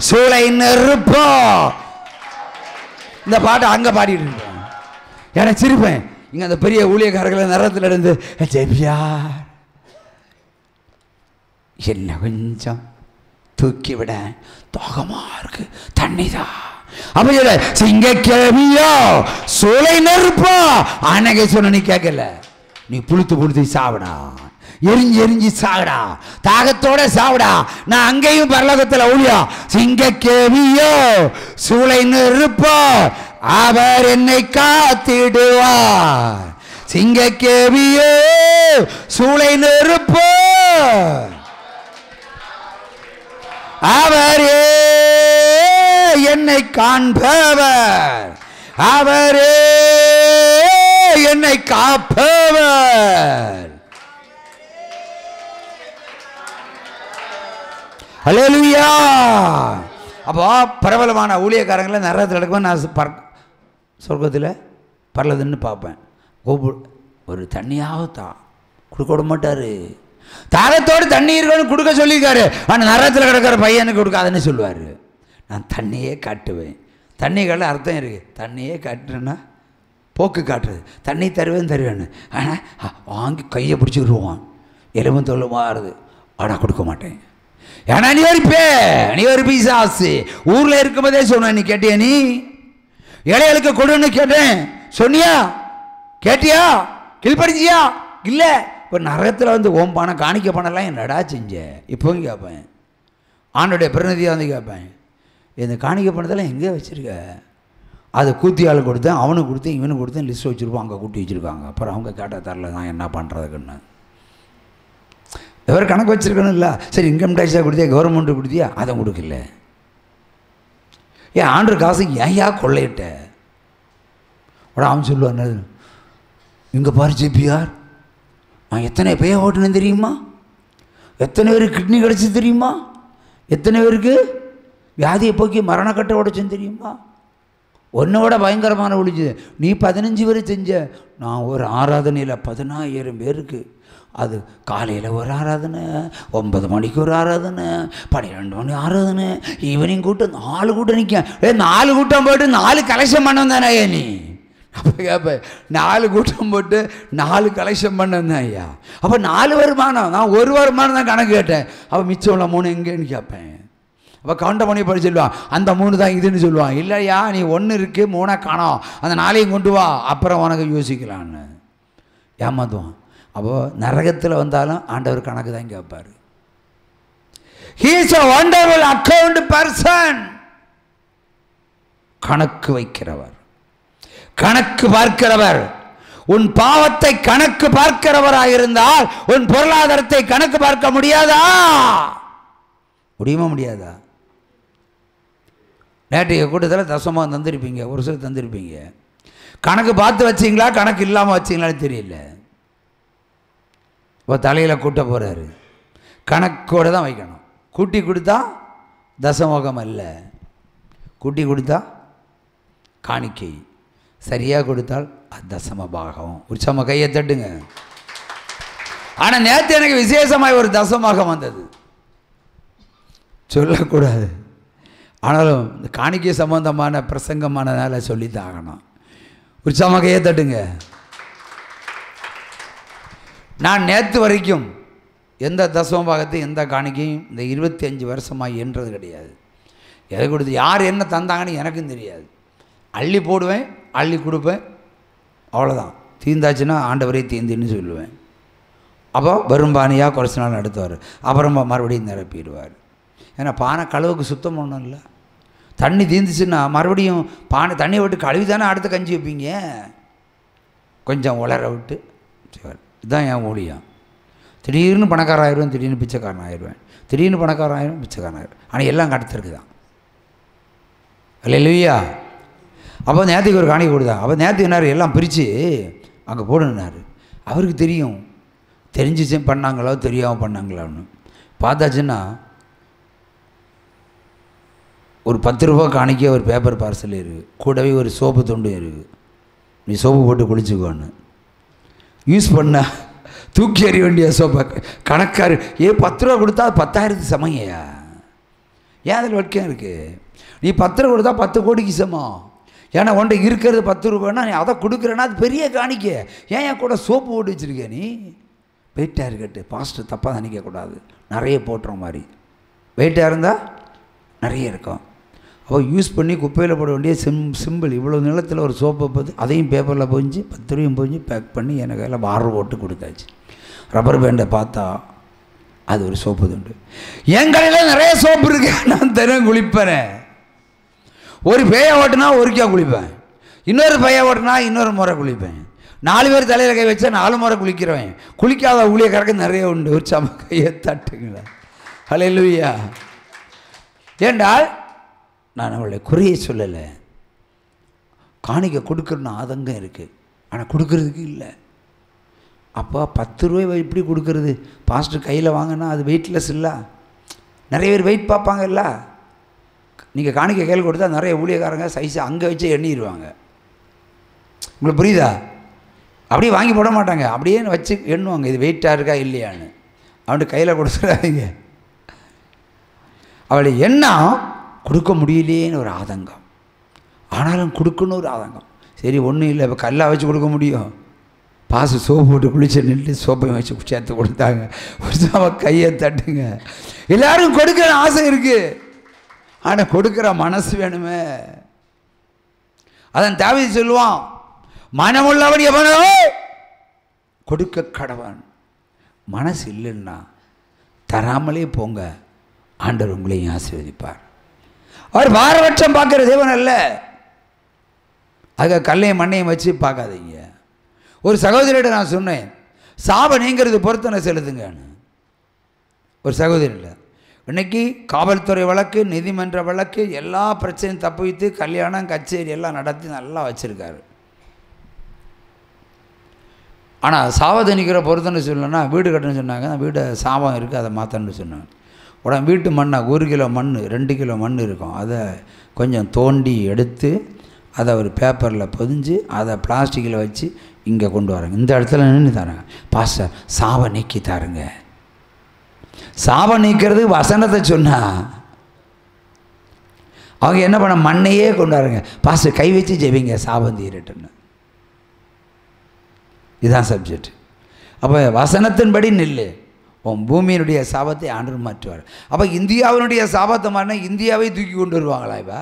சூளை நெருப்போ. இந்த பாட்டை அங்கே பாடிட்டு இருப்பேன். எனக்கு சிரிப்பேன். இங்கே அந்த பெரிய ஊழியக்காரர்களை நிறத்தில் இருந்து ஜெபியார் என்ன கொஞ்சம் தூக்கி விட தோகமா இருக்கு தண்ணிதான். அப்ப சிங்க கேவியோ சூளை நெருப்போ. அன்னைக்கு சொன்ன நீ கேட்கல, நீ புளுத்து சாவிடா, எரிஞ்சு எரிஞ்சு சாவிடா, தாகத்தோட சாவிடா. நான் அங்கேயும் பரலோகத்தில் ஊழியா சிங்க கேவியோ சூளை நெருப்போ அவர் என்னை காத்திடுவார். சிங்க கேவியோ சூளை நெருப்போ அவரே என்னை காண்பவர், அவரே என்னை காப்பவர். ஹல்லேலூயா. அப்போ பிரபலமான ஊழியக்காரங்களை நரகத்தில் எடுக்கும்போது நான் சொர்க்கத்தில் பரலதுன்னு பார்ப்பேன். ஒரு தண்ணியாகத்தா கொடுக்க விட மாட்டார். தாகத்தோடு தண்ணி இருக்கணும் கொடுக்க சொல்லியிருக்காரு. ஆனால் நரகத்தில் கிடக்கிற பையனுக்கு கொடுக்காதுன்னு சொல்லுவார். நான் தண்ணியே காட்டுவேன். தண்ணி காட்ட அர்த்தம் இருக்குது. தண்ணியே காட்டுறேன்னா போக்கு காட்டுறது. தண்ணி தருவேன்னு ஆனால் வாங்கி கையை பிடிச்சிக்கிடுவான். எலும்பு தொல்லுமாறுது. ஆனால் கொடுக்க மாட்டேன். ஏன்னா நீ ஒரு பிசாசு. ஊரில் இருக்கும்போதே சொன்ன. நீ கேட்டியா? நீ ஏழைகளுக்கு கொடுன்னு கேட்டேன். சொன்னியா? கேட்டியா? கீழ்படிச்சியா? இல்லை. இப்போ நரகத்தில் வந்து ஓம்பான காணிக்க பணம்லாம் என்னடா செஞ்ச? இப்போவும் கேட்பேன். ஆண்டோடைய பிரதிநிதியாக வந்து கேட்பேன், இந்த காணிக்க பணத்தெல்லாம் எங்கே வச்சுருக்க? அது கூத்தியால் கொடுத்தேன், அவனுக்கு கொடுத்தேன், இவனுக்கு கொடுத்தேன், லிஸ்ட் வச்சுருப்போம். அங்கே கூட்டி வச்சுருக்காங்க. அப்புறம் அவங்க கேட்டால் தரல தான் என்ன பண்ணுறதுக்குன்னு. எவர் கணக்கு வச்சுருக்கணும் இல்லை? சரி, இன்கம் டேக்ஸாக கொடுத்தியா, கவர்மெண்ட்டு கொடுத்தியா? அதை கொடுக்கல. ஏன் ஆண்டு காசு ஏயா கொள்ளையிட்ட? உடனே அவன் சொல்லுவான், இங்கே பாரு ஜிபிஆர், நான் எத்தனை பேய ஓட்டுனேன்னு தெரியுமா? எத்தனை பேருக்கு கிட்னி கிடச்சி தெரியுமா? எத்தனை பேருக்கு வியாதியை போக்கி மரணக்கட்டை உடைச்சேன்னு தெரியுமா? ஒன்னோட பயங்கரமான ஒழிச்சு. நீ 15 பேர் செஞ்ச. நான் ஒரு ஆராதனையில் 10000 பேருக்கு. அது காலையில் ஒரு ஆராதனை, 9 மணிக்கு ஒரு ஆராதனை, 12 மணி ஆராதனை, ஈவினிங் கூட்டம் 4 கூட்டம் நிற்க. 4 கூட்டம் போட்டு 4 கலெக்ஷன் பண்ண தானே ஐயா நீ? அப்போ கேட்பேன், 4 கூட்டம் போட்டு 4 கலெக்ஷன் பண்ணேன் ஐயா. அப்போ 4 வருமானம். நான் 1 வருமானம் தான் கணக்கு கேட்டேன். அப்போ மிச்சம் உள்ள 3 எங்கேன்னு கேட்பேன். அப்போ கவுண்டர் பண்ணி படி சொல்லுவான், அந்த 3 தான் இதுன்னு சொல்லுவான். இல்லையா, நீ 1 இருக்குது 3 காணோம், அந்த 4ஐயும் கொண்டு வா, அப்புறம் உனக்கு யோசிக்கலான்னு ஏமாத்துவான். அப்போது நரகத்தில் வந்தாலும் ஆண்டவர் கணக்கு தான் கேட்பார். He is a wonderful account person. கணக்கு வைக்கிறவர், கணக்கு பார்க்கிறவர். உன் பாவத்தை கணக்கு பார்க்கிறவராக இருந்தால் உன் பொருளாதாரத்தை கணக்கு பார்க்க முடியாதா? முடியுமா? முடியாதா? நேற்றைய கூட்டத்தில் தசமாக தந்திருப்பீங்க, ஒரு சிலர் தந்திருப்பீங்க. கணக்கு பார்த்து வச்சிங்களா, கணக்கு இல்லாமல் வச்சிங்களான்னு தெரியல. இப்போ தலையில் கூட்ட போகிறாரு. கணக்கோடு தான் வைக்கணும். கூட்டி கொடுத்தா தசமோகம் அல்ல, கூட்டி கொடுத்தா காணிக்கை, சரியாக கொடுத்தால் அது தசம பாகம். உற்சம கையை தட்டுங்க. ஆனால் நேற்று எனக்கு விசேஷமாக ஒரு தசமாக வந்தது, சொல்லக்கூடாது. ஆனாலும் இந்த காணிக்கை சம்பந்தமான பிரசங்கமானதால் சொல்லித்தாகணும். உற்சம கையை தட்டுங்க. நான் நேற்று வரைக்கும் எந்த தசம பாகத்தையும் எந்த காணிக்கையும் இந்த 25 வருஷமாக என்றது கிடையாது. எதை கொடுத்து யார் என்ன தந்தாங்கன்னு எனக்கும் தெரியாது. அள்ளி போடுவேன், அள்ளி கொடுப்பேன், அவ்வளோதான். தீந்தாச்சுன்னா ஆண்டவரே தீந்துன்னு சொல்லுவேன். அப்போ வரும் பானையாக குறைச்ச நாள் நடத்துவார். அப்புறம் மறுபடியும் நிரப்பிடுவார். ஏன்னா பானை கழுவுக்கு சுத்தம் ஒன்றும் இல்லை. தண்ணி தீந்துச்சுன்னா மறுபடியும் பானை தண்ணியை விட்டு கழுவி தானே அடுத்து கஞ்சி வைப்பீங்க. கொஞ்சம் உலர விட்டு சரி, இதுதான் என் ஊழியம். திடீர்னு பணக்காரன் ஆயிடுவேன், திடீர்னு பிச்சைக்காரன் ஆயிடுவேன், திடீர்னு பணக்காரன் ஆயிடுவேன், பிச்சைக்காரன் ஆயிடுவேன். ஆனால் எல்லாம் கடத்திருக்கு தான். அல்லேலூயா. அப்போ நேற்றுக்கு ஒரு காணிக்கை கொடுத்தா. அப்போ நேற்று என்னார் எல்லாம் பிரித்து அங்கே போடுனார். அவருக்கு தெரியும், தெரிஞ்சிச்சு பண்ணாங்களோ தெரியாமல் பண்ணாங்களான்னு. பார்த்தாச்சுன்னா ஒரு 10 ரூபா காணிக்க ஒரு பேப்பர் பார்சல் இருக்குது, கூடவே ஒரு சோப்பு துண்டு இருக்குது. நீ சோப்பு போட்டு குளிச்சுக்கோன்னு. யூஸ் பண்ண தூக்கி எறிய வேண்டிய சோப்பை கணக்காரு 10 ரூபா கொடுத்தா 10,000 சமையா? ஏன் அதில் வெட்கம் இருக்குது? நீ 10 ரூபா கொடுத்தா 10 கோடிக்கு சமம். ஏன்னா உன்ட்ட இருக்கிறது 10 ரூபான்னா நீ அதை கொடுக்குறேன்னா அது பெரிய காணிக்க. ஏன் கூட சோப்பு போட்டு வச்சுருக்க? நீ வெயிட்டாக இருக்கட்டு. பாஸ்ட்டு தப்பாக நினைக்கக்கூடாது. நிறைய போட்டுற மாதிரி வெயிட்டாக இருந்தால் நிறைய இருக்கும். அப்போ யூஸ் பண்ணி குப்பையில் போட வேண்டிய சிம்பிள் இவ்வளோ நிலத்தில் ஒரு சோப்பை பார்த்து அதையும் பேப்பரில் பொஞ்சு 10 ரூபாயும் பொஞ்சு பேக் பண்ணி எனக்கு எல்லாம் ஆர்டர் போட்டு கொடுத்தாச்சு. ரப்பர் பேண்டை பார்த்தா அது ஒரு சோப்பு துண்டு. என் கடையில் நிறைய சோப்பு இருக்கு. நான் தினம் குளிப்பேன். ஒரு பேயை ஓட்டுனா ஒருக்கா குளிப்பேன், இன்னொரு பையை ஓட்டுனா இன்னொரு முறை குளிப்பேன். 4 பேர் தலையில் கை வச்சா 4 முறை குளிக்கிறவன். குளிக்காத ஊழியக்காரங்க நிறைய உண்டு. ஒரு சம கையை தட்டுங்களா. ஹல்லேலூயா. ஏண்டால் நான் அவளை குறைய சொல்லலை. காணிக்கை கொடுக்கணும்னு ஆதங்கம் இருக்குது, ஆனால் கொடுக்கறதுக்கு இல்லை. அப்போ 10 ரூபாய் எப்படி கொடுக்கறது? பாஸ்டர் கையில் வாங்கினா அது வெயிட்லெஸ் இல்லை. நிறைய பேர் வெயிட் பார்ப்பாங்க. இல்லை, நீங்கள் காணிக்கை கையில் கொடுத்தா நிறைய ஊழியக்காரங்க சைஸை அங்கே வச்சு எண்ணிடுவாங்க. உங்களுக்கு புரியுதா? அப்படியே வாங்கி போட மாட்டாங்க, அப்படியே வச்சு எண்ணுவாங்க இது வெயிட்டாக இருக்கா இல்லையான்னு. அவன்ட்டு கையில் கொடுத்துடாதீங்க. அவளை எண்ணம் கொடுக்க முடியலேன்னு ஒரு ஆதங்கம், ஆனாலும் கொடுக்கணும் ஒரு ஆதங்கம். சரி ஒன்றும் இல்லை, இப்போ கல்லாக வச்சு கொடுக்க முடியும். பாசு சோப்பு போட்டு குளிச்சு நின்று சோப்பையும் வச்சு சேர்த்து கொடுத்தாங்க. அவன் கையை தட்டுங்க. எல்லாரும் கொடுக்குற ஆசை இருக்குது, ஆனால் கொடுக்குற மனசு வேணுமே. அதன் தாவீது சொல்லுவான், மனமுள்ளவன் எவனோ கொடுக்க கடவன். மனசு இல்லைன்னா தராமலே போங்க, ஆண்டவர் உங்களையும் ஆசீர்வதிப்பார். அவர் பாரபட்சம் பார்க்குற தேவன் அல்ல. அதுக்காக கல்லையும் மண்ணையும் வச்சு பார்க்காதீங்க. ஒரு சகோதரியிட நான் சொன்னேன், சாப நீங்கிறது பொருத்தனை செலுத்துங்கன்னு. ஒரு சகோதரியில் இன்னைக்கு காவல்துறை வழக்கு, நீதிமன்ற வழக்கு, எல்லா பிரச்சனையும் தப்பு வைத்து கல்யாணம் கச்சேரி எல்லாம் நடத்தி நல்லா வச்சுருக்காரு. ஆனால் சாவதனிக்கிற பொருத்தனை சொல்லணும்னா வீடு கட்டணும்னு சொன்னாங்க. வீடை சாபம் இருக்குது, அதை மாற்றணும்னு சொன்னாங்க. உடனே வீட்டு மண்ணை 1 கிலோ மண் 2 கிலோ மண் இருக்கும், அதை கொஞ்சம் தோண்டி எடுத்து அதை ஒரு பேப்பரில் பொதிஞ்சு அதை பிளாஸ்டிக்கில் வச்சு இங்கே கொண்டு வராங்க. இந்த இடத்துல நின்று தராங்க. பாஸ்டர் சாப நீக்கி தாருங்க. சாபம் நீக்கிறது வசனத்தை சொன்னா அவங்க என்ன பண்ண, மண்ணையே கொண்டாருங்க. பாஸ்டர் கை வச்சு ஜெபிங்க சாபம் தீரட்டுன்னு. இதுதான் சப்ஜெக்ட். அப்போ வசனத்தின்படி நில்லு, உன் பூமியினுடைய சாபத்தை ஆண்டவர் மாற்றுவார். அப்போ இந்தியாவினுடைய சாபத்தை மாறினா இந்தியாவை தூக்கி கொண்டு வருவாங்களா? இப்போ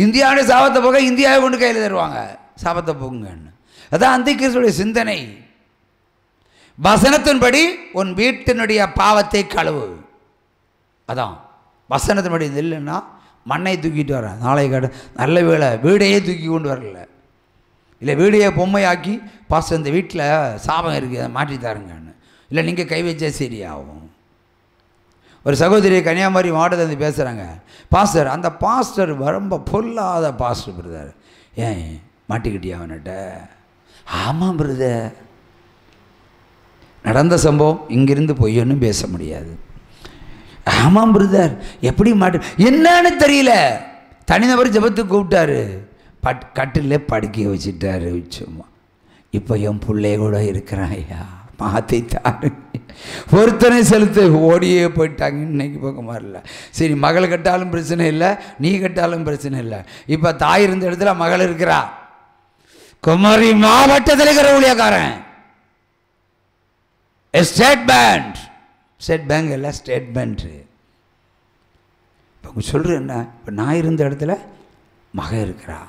இந்தியாவுடைய சாபத்தை போக இந்தியாவை கொண்டு கையில் தருவாங்க, சாபத்தை போங்கன்னு. அதான் அந்திகிறிஸ்துவுடைய சிந்தனை. வசனத்தின்படி உன் வீட்டினுடைய பாவத்தை கழுவு. அதான் வசனத்தின்படி இல்லைன்னா மண்ணை தூக்கிட்டு வரேன். நாளை கடை நல்ல வேலை வீடையே தூக்கி கொண்டு வரல, இல்லை வீடையே பொம்மையாக்கி பாஸ்டர் இந்த வீட்டில் சாபம் இருக்குது அதை மாற்றி தாருங்கன்னு. இல்லை நீங்கள் கை வச்சா சரியாகும். ஒரு சகோதரி கன்னியாகுமரி மாவட்டத்தில் பேசுகிறாங்க, பாஸ்டர் அந்த பாஸ்டர் ரொம்ப பொல்லாத பாஸ்டர் பிரதர். ஏன் மாட்டிக்கிட்டியா அவன்கிட்ட? ஆமாம் பிரதர், நடந்த சம்பவம் இங்கிருந்து பொய்யொன்னு பேச முடியாது. ஆமாம் பிரதர், எப்படி என்னன்னு தெரியல, தனிநபர் ஜெபத்துக்கு கூப்பிட்டாரு, கட்டில் படுக்க வச்சுட்டாரு. சும்மா இப்போ என் பிள்ளைய கூட இருக்கிறான், ஐயா மாற்றி தாரு, பொருத்தனை செலுத்து. ஓடியே போயிட்டாங்க. இன்னைக்கு பக்கம் வரல. சரி மகள் கட்டாலும் பிரச்சனை இல்லை, நீ கட்டாலும் பிரச்சனை இல்லை. இப்போ தாய் இருந்த இடத்துல மகள் இருக்கிறா. குமரி மாவட்டத்தில் இருக்கிற ஊழியக்காரன் ஸ்டேட் பேங்க், ஸ்டேட் பேங்க் இல்லை ஸ்டேட் பேங்க். இப்போ சொல்கிறேன் என்ன, இப்போ நான் இருந்த இடத்துல மக இருக்கிறா,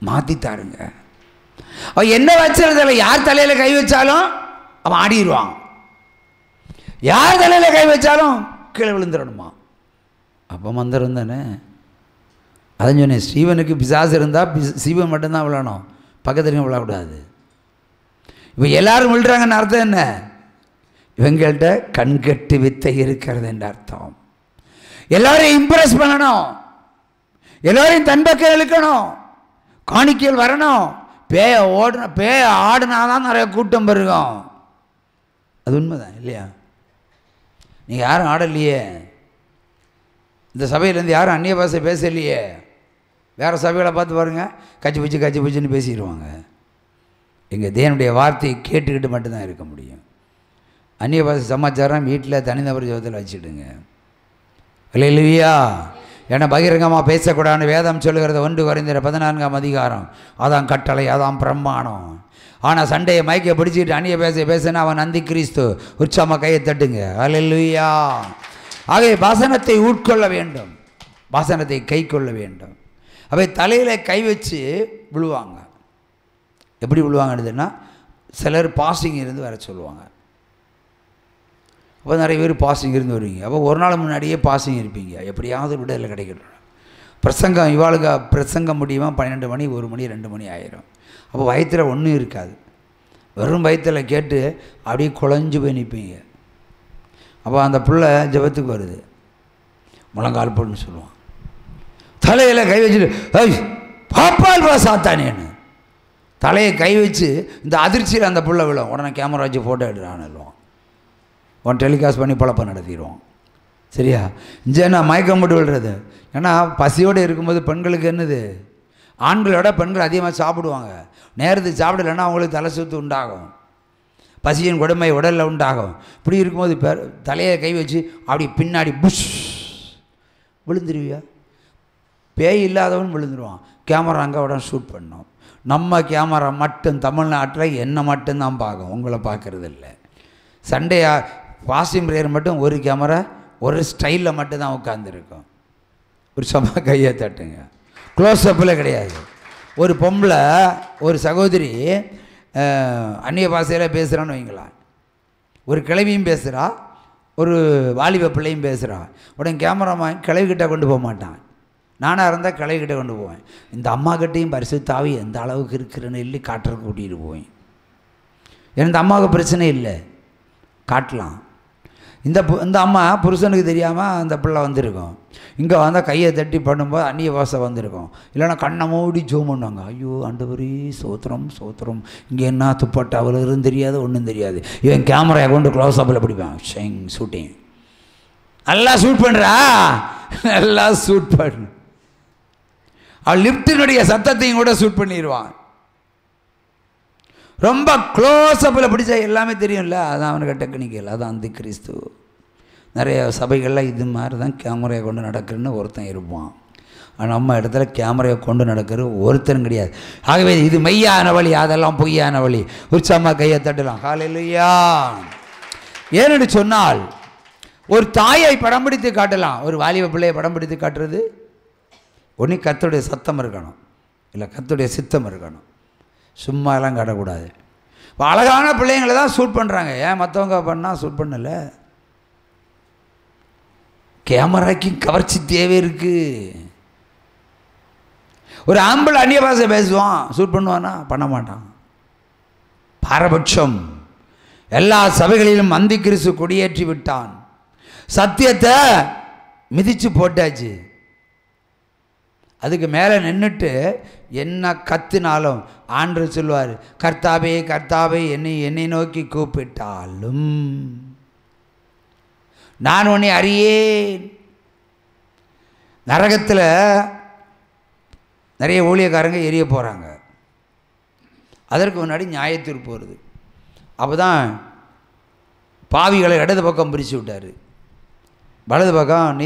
மாற்றி தாருங்க. அவன் என்ன வச்சுருதில்ல, யார் தலையில் கை வச்சாலும் அவன் ஆடிடுவான், யார் தலையில் கை வச்சாலும் கீழே விழுந்துடணுமா. அப்போ மந்திரம் தானே. அதான் சொன்னேன், ஸ்டீவனுக்கு பிசாசு இருந்தால் சீவன் மட்டும்தான் விழணும், பக்கத்துலையும் விழக்கூடாது. இப்போ எல்லாரும் விழுறாங்கன்னு அர்த்தம் என்ன, இவங்கள்ட்ட கண்கட்டு வித்தை இருக்கிறது என்ற அர்த்தம். எல்லாரையும் இம்ப்ரெஸ் பண்ணணும், எல்லோரையும் தன் பக்கம் இழுக்கணும், காணிக்கையில் வரணும். பேய ஆடுனாதான் நிறைய கூட்டம் பெருகும். அது உண்மைதான் இல்லையா? நீங்கள் யாரும் ஆடலையே, இந்த சபையிலேருந்து யாரும் அந்நிய பாஷை பேசலையே. வேறு சபைகளை பார்த்து பாருங்கள், கச்சி பிச்சுன்னு பேசிடுவாங்க. எங்கள் தேவனுடைய வார்த்தையை கேட்டுக்கிட்டு மட்டும்தான் இருக்க முடியும். அந்நிய பாஷை சமாச்சாரம் வீட்டில் தனிநபர் ஜெபத்தில் வச்சுடுங்க. அல்லேலூயா. ஏன்னா பகிரங்கமாக பேசக்கூடாதுன்னு வேதம் சொல்லுகிறது. 1 கொரிந்தியர் 14ஆம் அதிகாரம். அதான் கட்டளை, அதான் பிரமாணம். ஆனால் சண்டையை மைக்கை பிடிச்சிட்டு அந்நிய பேசினா அவன் அந்தி கிறிஸ்து. உற்சாகமாக கையை தட்டுங்க. அல்லேலூயா. ஆகவே வசனத்தை உட்கொள்ள வேண்டும், வசனத்தை கை கொள்ள வேண்டும். அவை தலையில் கை வச்சு விழுவாங்க. எப்படி விழுவாங்கன்னு சிலர் பாசிங் இருந்து வர சொல்லுவாங்க. அப்போ நிறைய பேர் பாசிங் இருந்து வருவீங்க. அப்போ ஒரு நாள் முன்னாடியே பாசிங் இருப்பீங்க. எப்படியாவது விடுதலை கிடைக்கணும். பிரசங்கம் இவாளுக்கு பிரசங்கம் முடியுமா 12 மணி 1 மணி 2 மணி ஆயிரும். அப்போ வயிற்றில் ஒன்றும் இருக்காது, வெறும் வயிற்றில் கேட்டு அப்படியே குழஞ்சு போய் நிற்பீங்க. அப்போ அந்த பிள்ளை ஜெபத்துக்கு வருது, முழங்கால் போடுன்னு சொல்லுவான். தலையில் கை வச்சுட்டு ஐய் பாப்பால் வா சாத்தானேன்னு தலையை கை வச்சு இந்த அதிர்ச்சியில் அந்த பிள்ளை விழும். உடனே கேமரா வச்சு ஃபோட்டோ எடுறான்னு உன் டெலிகாஸ்ட் பண்ணி பழப்பம் நடத்திடுவோம். சரியா? இஞ்சேன்னா மயக்கம் போட்டு விடுறது. ஏன்னா பசியோடு இருக்கும்போது பெண்களுக்கு என்னது, ஆண்களோட பெண்கள் அதிகமாக சாப்பிடுவாங்க. நேரத்துக்கு சாப்பிடலைன்னா அவங்களுக்கு தலை சுத்து உண்டாகும், பசியின் கொடுமை உடலில் உண்டாகும். இப்படி இருக்கும்போது தலையை கை வச்சு அப்படி பின்னாடி புஷ் விழுந்துருவியா? பேய் இல்லாதவன் விழுந்துருவான். கேமரா அங்கே உடனே ஷூட் பண்ணோம். நம்ம கேமரா மட்டும் தமிழ்நாட்டில் என்ன மட்டும்தான் பார்க்கும், உங்களை பார்க்குறது இல்லை. சண்டையா வாசிம் பிரேயர் மட்டும் ஒரு கேமரா ஒரு ஸ்டைலில் மட்டும்தான் உட்காந்துருக்கும். ஒரு சும்மா கையை தட்டுங்க. க்ளோஸ்அப்பில் கிடையாது. ஒரு பொம்பளை ஒரு சகோதரி அந்நிய பாஷையில் பேசுகிறான்னு வைங்களா, ஒரு கிழவியும் பேசுகிறா, ஒரு வாலிப பிள்ளையும் பேசுகிறா. உடனே கேமராமேன் கிழவிக்கிட்ட கொண்டு போக மாட்டான். நானாக இருந்தால் கிழவிக்கிட்ட கொண்டு போவேன். இந்த அம்மாக்கிட்டையும் பரிசுத்தாவி எந்த அளவுக்கு இருக்கிறேன்னு இல்லை காட்டுறதுக்கு கூட்டிகிட்டு போவேன். ஏன்னா இந்த அம்மாவுக்கு பிரச்சனை இல்லை, காட்டலாம். இந்த அம்மா புருஷனுக்கு தெரியாமல் அந்த பிள்ளை வந்திருக்கும். இங்கே வந்தால் கையை தட்டி பண்ணும்போது அந்நிய பாஷை வந்திருக்கும். இல்லைன்னா கண்ணை மூடி ஜூம் பண்ணுவாங்க. ஐயோ ஆண்டவரே சோத்திரம் சோத்திரம். இங்கே என்ன துப்பட்டா அவ்வளோரும் தெரியாது, ஒன்றும் தெரியாது. இவன் கேமராயை கொண்டு க்ளோஸ் அப்பில் பிடிப்பான். ஷைங் ஷூட்டிங் நல்லா ஷூட் பண்ணுறா, நல்லா ஷூட் பண்ணு. அவள் லிஃப்டினுடைய சத்தத்தையும் கூட ஷூட் பண்ணிடுவான். ரொம்ப க்ளோஸ் அப்பில் பிடிச்சா எல்லாமே தெரியும்ல. அதான் அவனுக்கு டெக்னிக்கல், அதான் அந்த கிறிஸ்து. நிறைய சபைகளில் இது மாதிரி தான் கேமரையை கொண்டு நடக்கிறன்னு ஒருத்தன் இருப்பான். ஆனால் நம்ம இடத்துல கேமரையை கொண்டு நடக்கிறது ஒருத்தரும் கிடையாது. ஆகவே இது மெய்யான வழி, அதெல்லாம் பொய்யான வழி. உற்சாகமாக கையை தட்டலாம். ஹல்லேலூயா. ஏன்னு சொன்னால் ஒரு தாயை படம் பிடித்து காட்டலாம், ஒரு வாலிப பிள்ளையை படம் பிடித்து காட்டுறது ஒன்று கர்த்தருடைய சத்தம் இருக்கணும், இல்லை கர்த்தருடைய சித்தம் இருக்கணும். சும்மா எல்லாம் காட்டக்கூடாது. இப்போ அழகான பிள்ளைங்களை தான் ஷூட் பண்ணுறாங்க. ஏன் மற்றவங்க பண்ணால் ஷூட் பண்ணலை? கேமராக்கு கவர்ச்சி தேவை இருக்குது. ஒரு ஆம்பளை அந்நிய பாஷை பேசுவான், ஷூட் பண்ணுவானா? பண்ண மாட்டான். பாரபட்சம். எல்லா சபைகளிலும் அந்தி கிறிஸ்து கொடியேற்றி விட்டான். சத்தியத்தை மிதித்து போட்டாச்சு. அதுக்கு மேலே நின்றுட்டு என்ன கத்தினாலும் ஆண்டவர் சொல்வார், கர்த்தாவே கர்த்தாவே என்னை நோக்கி கூப்பிட்டாலும் நான் உன்னை அறியேன். நரகத்தில் நிறைய ஊழியக்காரங்க எரிய போகிறாங்க. அதற்கு முன்னாடி நியாயத்தீர்ப்பு வருது. அப்போ தான் பாவிகளை இடது பக்கம் பிரித்து விட்டார், வலது பக்கம்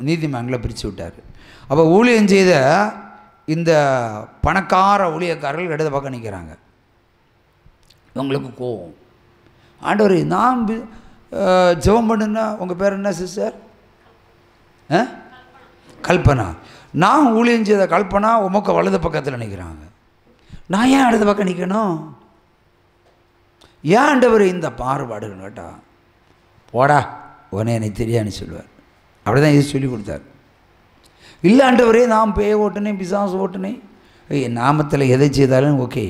நீதிமான்களை பிரித்து விட்டார். அப்போ ஊழியம் செய்த இந்த பணக்கார ஊழியக்காரர்கள் இடது பக்கம் நிற்கிறாங்க. இவங்களுக்கு கோவம். ஆண்டவர் நான் ஜெபம் பண்ணுன்னா உங்கள் பேர் என்ன சிஸ்டர்? கல்பனா. நான் ஊழியம் செய்த கல்பனா உமக்கு வலது பக்கத்தில் நிற்கிறாங்க. நான் ஏன் இடது பக்கம் நிற்கணும்? ஏன் ஆண்டவர் இந்த பாறுபாடுன்னு கேட்டா, போடா உடனே எனக்கு தெரியாதுன்னு சொல்லுவார். அப்படி தான் இது சொல்லி கொடுத்தார். இல்லை ஆண்டவரே நான் பேய ஓட்டுனேன், பிசாசு ஓட்டுனேன், என் நாமத்தில் எதை செய்தாலும் ஓகே,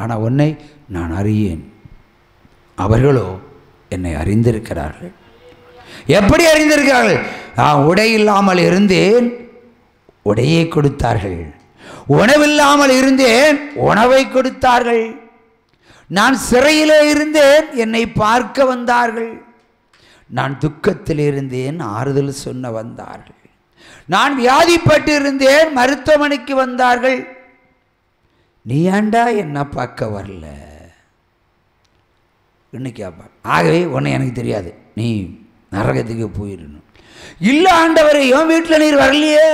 ஆனால் உன்னை நான் அறியேன். அவர்களோ என்னை அறிந்திருக்கிறார்கள். எப்படி அறிந்திருக்கிறார்கள்? நான் உடை இல்லாமல் இருந்தேன், உடையை கொடுத்தார்கள். உணவில்லாமல் இருந்தேன், உணவை கொடுத்தார்கள். நான் சிறையிலே இருந்தேன், என்னை பார்க்க வந்தார்கள். நான் துக்கத்தில் இருந்தேன், ஆறுதல் சொன்ன வந்தார்கள். நான் வியாதிப்பட்டு இருந்தேன், மருத்துவமனைக்கு வந்தார்கள். நீ ஏண்டா என்ன பார்க்க வரல? இன்னைக்கு கேட்பார். ஆகவே உன்னை எனக்கு தெரியாது, நீ நரகத்துக்கு போயிடணும். இல்லை ஆண்டவரே, என் வீட்டில் நீர் வரலையே.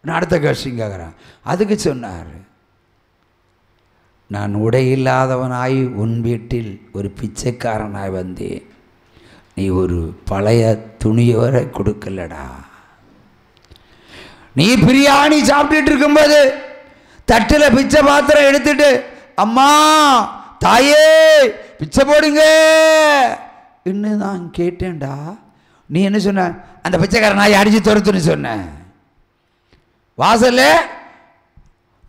நான் அடுத்த கொஸ்டின் கேட்குறேன். அதுக்கு சொன்னார், நான் உடையில்லாதவனாய் உன் வீட்டில் ஒரு பிச்சைக்காரனாய் வந்தேன், நீ ஒரு பழைய துணியோரை கொடுக்கலடா. நீ பிரியாணி சாப்பிட்டுட்டு இருக்கும்போது தட்டில் பிச்சை பாத்திரம் எடுத்துட்டு, அம்மா தாயே பிச்சை போடுங்க இன்னும் நான் கேட்டேன்டா. நீ என்ன சொன்ன? அந்த பிச்சைக்காரன் நாயை அடிச்சு துரத்துன்னு சொன்ன. வாசல்ல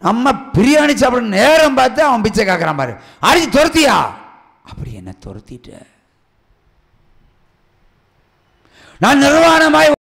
நம்ம பிரியாணி சாப்பிட நேரம் பார்த்து அவன் பிச்சை காக்கிறான் பாரு, அடிச்சு துரத்தியா? அப்படி என்ன துரத்திட்ட? நான் நிர்வாணமாய்